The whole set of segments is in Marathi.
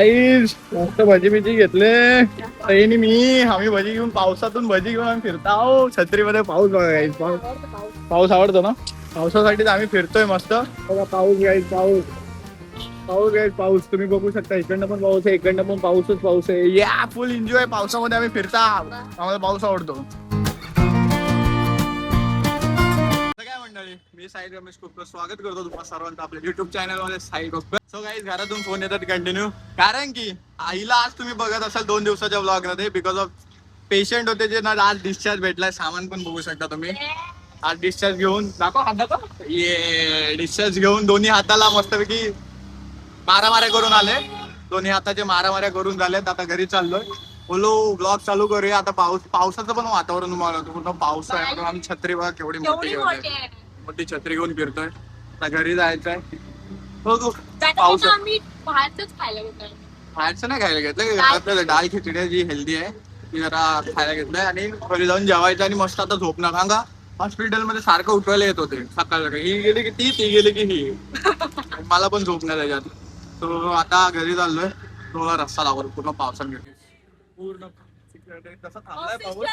गाईस मस्त भजी बिजी घेतले ताईने मी. आम्ही भजी घेऊन पावसातून भजी घेऊन आम्ही फिरतो. छत्रीमध्ये पाऊस बघा गाईस. पाऊस आवडतो ना. पावसासाठीच आम्ही फिरतोय मस्त. बघा पाऊस गाईस, पाऊस पाऊस गाईस, पाऊस तुम्ही बघू शकता. इकडनं पण पाऊस आहे, इकडनं पण पाऊस आहे. या फुल एन्जॉय. पावसामध्ये आम्ही फिरता. आम्हाला पाऊस आवडतो. मी साहिल रमेश कोपकर स्वागत करतो तुम्हाला सर्वांचं आपल्या युट्यूब चॅनल मध्ये साहिल कोपकर. सो गाईज घरातून फोन येतात कंटिन्यू, कारण की आईला आज तुम्ही बघत असाल 2 दिवसाच्या ब्लॉग मध्ये. बिकॉज ऑफ पेशंट होते जे ना आज डिस्चार्ज भेटलाय. सामान पण बघू शकता तुम्ही. आज डिस्चार्ज घेऊन दाखव हात दाखव. ये डिस्चार्ज घेऊन दोन्ही हाताला मस्तपैकी मारामाऱ्या करून आले. दोन्ही हाताचे मारामाऱ्या करून झालेत. आता घरी चाललोय. बोलो ब्लॉग चालू करूया. आता पावसाचं पण वातावरण तुम्हाला पूर्ण पाऊस आहे. आम्ही छत्री बघा केवढी मोठी छत्री घेऊन फिरतोय. आता घरी जायचंय. हो तू पाऊस बाहेरचं नाही खायला घेतलं. आपल्याला डाळ खिचडी जी हेल्दी आहे ती जरा खायला घेतलंय. आणि घरी जाऊन जेवायचं आणि मस्त आता झोपणार. सांगा हॉस्पिटलमध्ये सारखं उठवायला येत होते सकाळ सकाळी. ही गेली की ती गेली की ही. मला पण झोप नाही त्याच्यात. तो आता घरी चाललोय. थोडा रस्ता लागलो पूर्ण पावसात घेतोय. पूर्ण तसं थांबलाय पाऊस.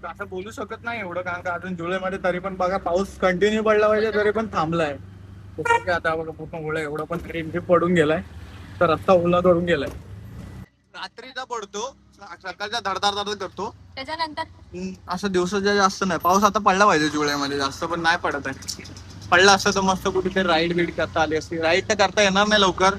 असं बोलू शकत नाही एवढं, कारण का अजून जुलैमध्ये तरी पण बघा पाऊस कंटिन्यू पडला पाहिजे तरी पण थांबलाय. आता बघा पूर्ण ओला एवढं पण रिमझिम पडून गेलाय. तर रस्ता ओला करून गेलाय. रात्रीचा पडतो, सकाळचा धडधड करतो. त्याच्यानंतर असं दिवसाच्या जास्त नाही. पाऊस आता पडला पाहिजे जुलैमध्ये, जास्त पण नाही पडत आहे. पडला असतं तर मस्त कुठेतरी राईड बीड करता आली असती. राईड तर करता येणार नाही लवकर.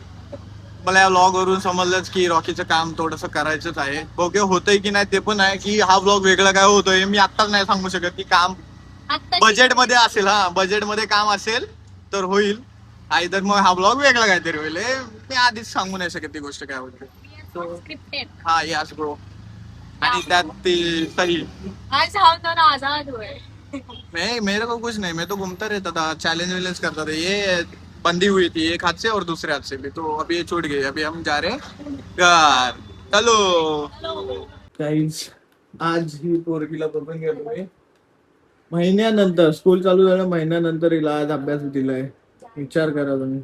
मला या व्लॉग वरून समजलंच की रॉकीचं काम थोडंसं करायचंच आहे. बघूया होतंय की नाही ते पण आहे. की हा व्लॉग वेगळा काय होतोय मी आत्ताच नाही सांगू शकत. की काम बजेट मध्ये असेल, हा बजेट मध्ये काम असेल तर होईल. आयदर मग हा व्लॉग वेगळा काहीतरी होईल. मी आधीच सांगू नाही शकत ती गोष्ट काय होते. हा यस ब्रो. आणि त्यात ती सही मेरे को कुछ नहीं, मैं तो घूमता रहता था. चैलेंज वैलेंज करता था. ये बंदी हुई थी एक हाथ से और दूसरे हाथ से भी, तो अभी ये छूट गई. अभी हम जा रहे हैं घर. चलो गाइस, आज ही पोरगीला बघून गेलो मी महिन्यानंतर. स्कूल चालू झालं महिन्यानंतर हिला आज अभ्यास दिलाय. विचार करा तुम्ही.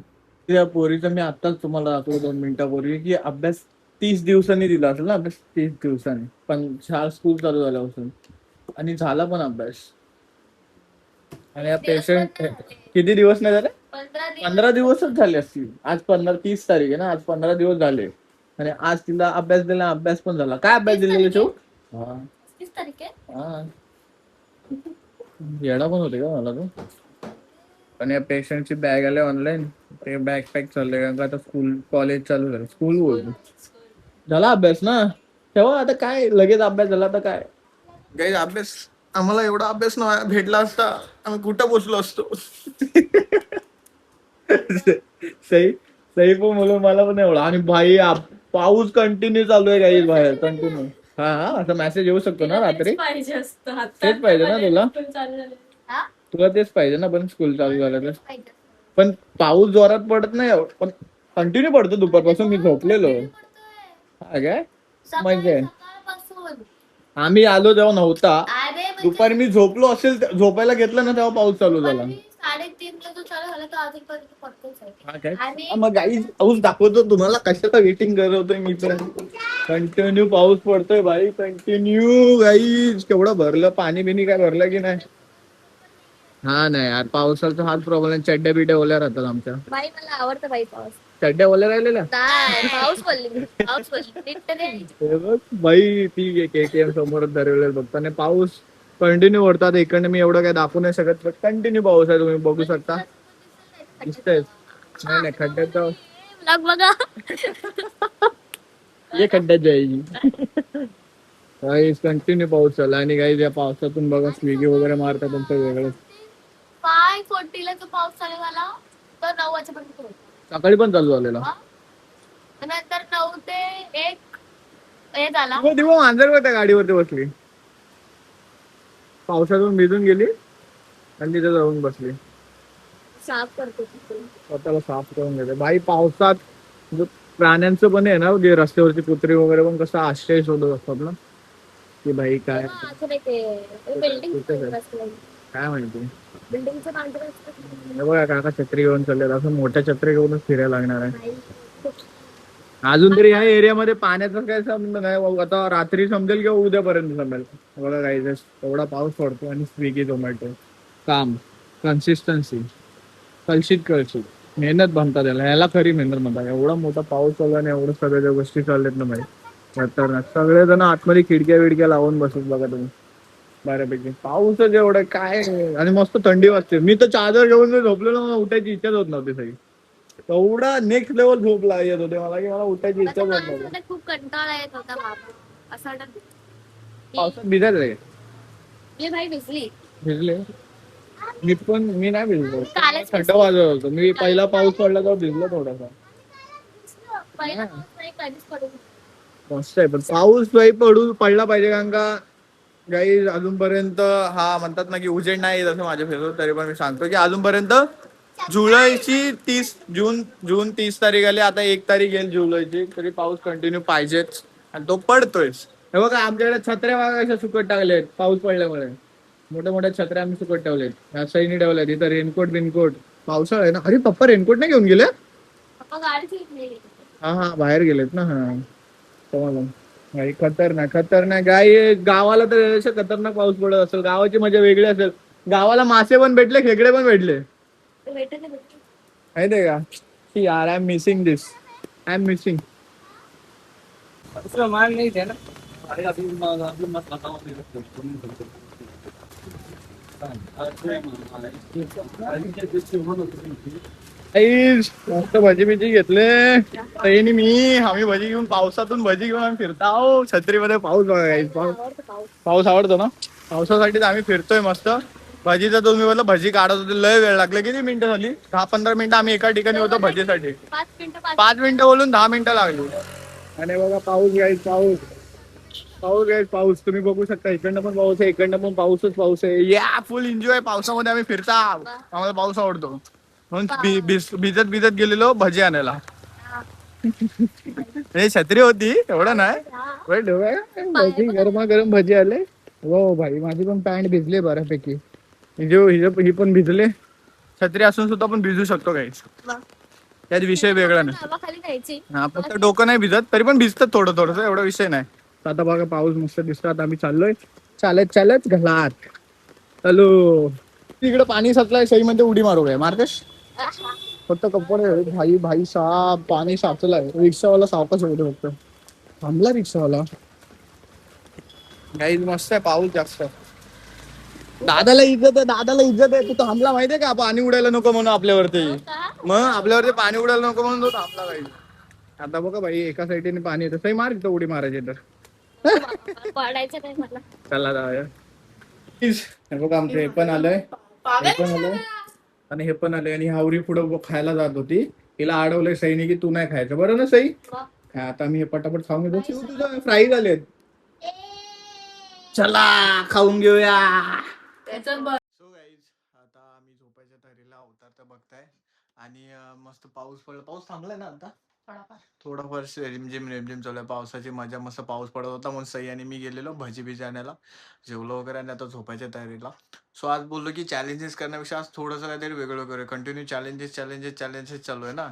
त्या पोरीचा मी आत्ताच तुम्हाला दाखवतो 2 मिनिटापूर्वी की अभ्यास 30 दिवसांनी दिला असेल ना. अभ्यास 30 दिवसांनी पण शाळा स्कूल चालू झाल्यापासून. आणि झाला पण अभ्यास. आणि या पेशंट किती दिवस नाही झाले, 15 दिवसच झाले असतील. आज 30 तारीख आहे ना, आज 15 दिवस झाले. आणि आज तिला अभ्यास दिला, अभ्यास पण झाला. काय अभ्यास दिलेला शेव? हा येडा पण होते का मला तो. पण या पेशंटची बॅग आले ऑनलाईन. ते बॅग पॅक चाललंय कारण का आता स्कूल कॉलेज चालू झालं. स्कूल बोलतो झाला अभ्यास ना. तेव्हा आता काय लगेच अभ्यास झाला तर काय काही अभ्यास. आम्हाला एवढा अभ्यास भेटला असता आम्ही कुठं पोचलो असतो. सही सही पण बोलू मला पण एवढा. आणि भाई पाऊस कंटिन्यू चालू आहे काही बाहेर कंटिन्यू. हा हा असं मेसेज येऊ शकतो ना रात्री. तेच पाहिजे ना तुला. तुला तेच पाहिजे ना. पण स्कूल चालू झालं तर पण पाऊस जोरात पडत नाही पण कंटिन्यू पडतो दुपारपासून. मी झोपलेलो. हा काय म्हणजे आम्ही आलो तेव्हा नव्हता. दुपारी मी झोपलो असेल, झोपायला घेतलं ना तेव्हा पाऊस चालू झाला. 3:30 जो चालू झाला तो अजून पर्यंत पडतोच. मग गाईज पाऊस दाखवतो तुम्हाला. कशाचा वेटिंग करतोय मी तर. कंटिन्यू पाऊस पडतोय भाई कंटिन्यू. गाईज केवढं भरलं पाणी बिनी काय भरलं की नाही. हा नाही यार पावसाचा हाच प्रॉब्लेम. चड्ड्या बिड्या ओल्या राहतात आमच्या. बाई मला आवडतं बाई पाऊस. चड्ड्या ओल्या राहिलेल्या पाऊस पडली पाऊस पडली. बाई ती KTM समोरच दरवेळेस बघतो. आणि पाऊस कंटिन्यू पडतात. इकडनं मी एवढं काय दाखवू नाही शकत पण कंटिन्यू पाऊस आहे. तुम्ही बघू शकता. दिसतंय नाही नाही खड्ड्यात बघा ये खड्ड्यात जायची. गाईस कंटिन्यू पाऊस चालला. आणि गाईस या पावसातून बघा स्विगी वगैरे मारतात त्यांचं वेगळं. 5:40 ला जो पाऊस चालू झाला तर 9 वाजेपर्यंत. सकाळी पण चालू झालेला. नंतर 9 ते 1 हे झाला. दिवस मांजर त्या गाडीवरती बसली. पावसातून भिजून गेली आणि तिथे जाऊन बसली. साफ करतो स्वतःला साफ करून घेते. भाई पावसात प्राण्यांचं पण आहे ना जे रस्त्यावरची कुत्री वगैरे पण कसं आश्रय शोधत असतात ना की भाई काय काय माहिती. बघा काका छत्री घेऊन चालले. असं मोठ्या छत्री घेऊनच फिरायला लागणार आहे. अजून तरी ह्या एरियामध्ये पाण्याचं काय संबंध नाही. आता रात्री समजेल किंवा उद्यापर्यंत समजेल. बघा काही एवढा पाऊस पडतो आणि स्विगी झोमॅटो काम कन्सिस्टन्सी कळशीत मेहनत म्हणतात ह्याला खरी मेहनत म्हणतात. एवढा मोठा पाऊस चालला आणि एवढं सगळ्या गोष्टी चालल्यात ना भाई खतरनाक. सगळेजण आतमध्ये खिडक्या विडक्या लावून बसत बघा तुम्ही बऱ्यापैकी. पाऊसच एवढं काय आणि मस्त थंडी वाजते. मी तर चादर घेऊन जर झोपलेलो मला उठायची इच्छाच होत नव्हती सगळी. एवढा नेक्स्ट लेवल झोप येत होते मला की मला उठायची इच्छाच होत नव्हती. मला खूप कंटाळा येत होता बाबा. असं वाटत पावसात भिजायचं मी भाई भिजली. भिजले मी नाही भिजलो. कालच थंड वाजत होतो. मी पहिला पाऊस पडला तेव्हा भिजलो थोडासा. पहिला पाऊस नाही कधीच पडू. मस्त आहे पण पाऊस पडला पाहिजे कारण का काही अजूनपर्यंत हा म्हणतात ना की उजेड नाही येत असं माझ्या फेसवर. तरी पण मी सांगतो की अजूनपर्यंत जुलैची 30 जून 30 तारीख आली. आता 1 तारीख येईल जुलैची. तरी पाऊस कंटिन्यू पाहिजेच आणि तो पडतोय. हे बघा आमच्याकडे छत्र्या बघा कशा सुकट टाकलेत पाऊस पडल्यामुळे. मोठ्या मोठ्या छत्र्या आम्ही सुकट ठेवलेत. ह्या सैनी ठेवल्यात इथं. रेनकोट पावसाळा आहे ना. अरे पप्पा रेनकोट नाही घेऊन गेले. पप्पा गाडीच येत नाही. हा बाहेर गेलेत ना. हा समजलं. गाई खतरनाक गाई. गावाला तर असे खतरनाक पाऊस पडत असेल. गावाची मजा वेगळी असेल. गावाला मासे पण भेटले खेकडे पण भेटले भेटत माहितीये का. यार I am missing this. I am missing. मान नहीं थे ना अरे अभी मत बताओ मस्त भजी बिजी घेतले. ताईनी मी आम्ही भजी घेऊन पावसातून भजी घेऊन आम्ही फिरतो. छत्रीमध्ये पाऊस बघा. पाऊस आवडतो ना. पावसासाठी आम्ही फिरतोय मस्त. भजीचा तुम्ही बोलला भजी काढत होते लय वेळ लागले. किती मिनिटं झाली. 10-15 मिनिटं आम्ही एका ठिकाणी होतो भजीसाठी. 5 मिनिटं बोलून 10 मिनिटं लागली. आणि बघा पाऊस पाऊस तुम्ही बघू शकता. इकडनं पण पाऊस आहे इकडनं पण पाऊस आहे. या फुल एन्जॉय. पावसामध्ये आम्ही फिरता. आम्हाला पाऊस आवडतो म्हणून भिजत गेलेलो भजी आणायला. हे छत्री होती एवढं नाही. भजी गरम भजी आले. हो भाई माझी पण पॅन्ट भिजली बऱ्यापैकी. ही पण भिजले. छत्री असून सुद्धा पण भिजू शकतो काही. त्यात विषय वेगळा नाही. हा फक्त डोकं नाही भिजत तरी पण भिजतात थोडं एवढा विषय नाही. आता बघा पाऊस मस्त दिसतात. आम्ही चाललोय चालत घालात हॅलो. तिकडे पाणी साचलाय. सईमध्ये उडी मारू काय मार्केश. फक्त कपडे भाई साप पाणी साचलाय. रिक्षावाला सावकाश होते फक्त. थांबला रिक्षावाला. गाईज मस्त आहे पाऊस जास्त. दादाला इज्जत आहे. तू थांबला माहितीये का पाणी उडायला नको म्हणून आपल्यावरती. मग आपल्यावरती पाणी उडायला नको म्हणून तो थांबला पाहिजे. आता बघा भाई एका साईडने पाणी येतं. सही मार इथं उडी मारायची तर. पडायचं नाही मला. चला जाऊया. हे बघा आमचं हे पण आलंय आणि हे पण आलंय. आणि हावरी पुढं खायला जात होती. तिला अडवलंय सईने की तू नाही खायचं. बरं ना सई. आता मी हे पटापट खाऊन घेतो. तुझं फ्राई झालेत. चला खाऊन घेऊया. सो गाईज आता आम्ही झोपायच्या तयारीला अवतार तर बघताय. आणि मस्त पाऊस पडला. पाऊस थांबलाय ना आता थोडाफार रिमझिम चालू आहे. पावसाची मजा. मस्त पाऊस पडत होता म्हणून सई आणि मी गेलेलो भजी आणायला. जेवलो वगैरे आणि आता झोपायच्या तयारीला. सो आज बोललो की चॅलेंजेस करण्यापेक्षा आज थोडंसं काहीतरी वेगळं करूया. कंटिन्यू चॅलेंजेस चालू आहे ना.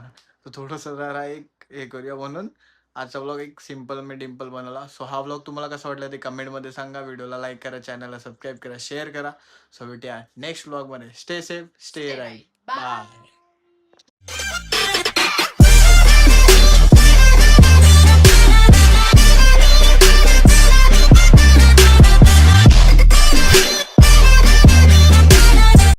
तर थोडंसं जरा हे करूया म्हणून आजचा व्लॉग एक सिम्पल मी डिम्पल बनवला. सो हा व्लॉग तुम्हाला कसा वाटला ते कमेंटमध्ये सांगा. व्हिडिओला लाईक करा. चॅनलला सबस्क्राईब करा. शेअर करा. सो भेटूया नेक्स्ट व्लॉगमध्ये. Stay safe stay right bye.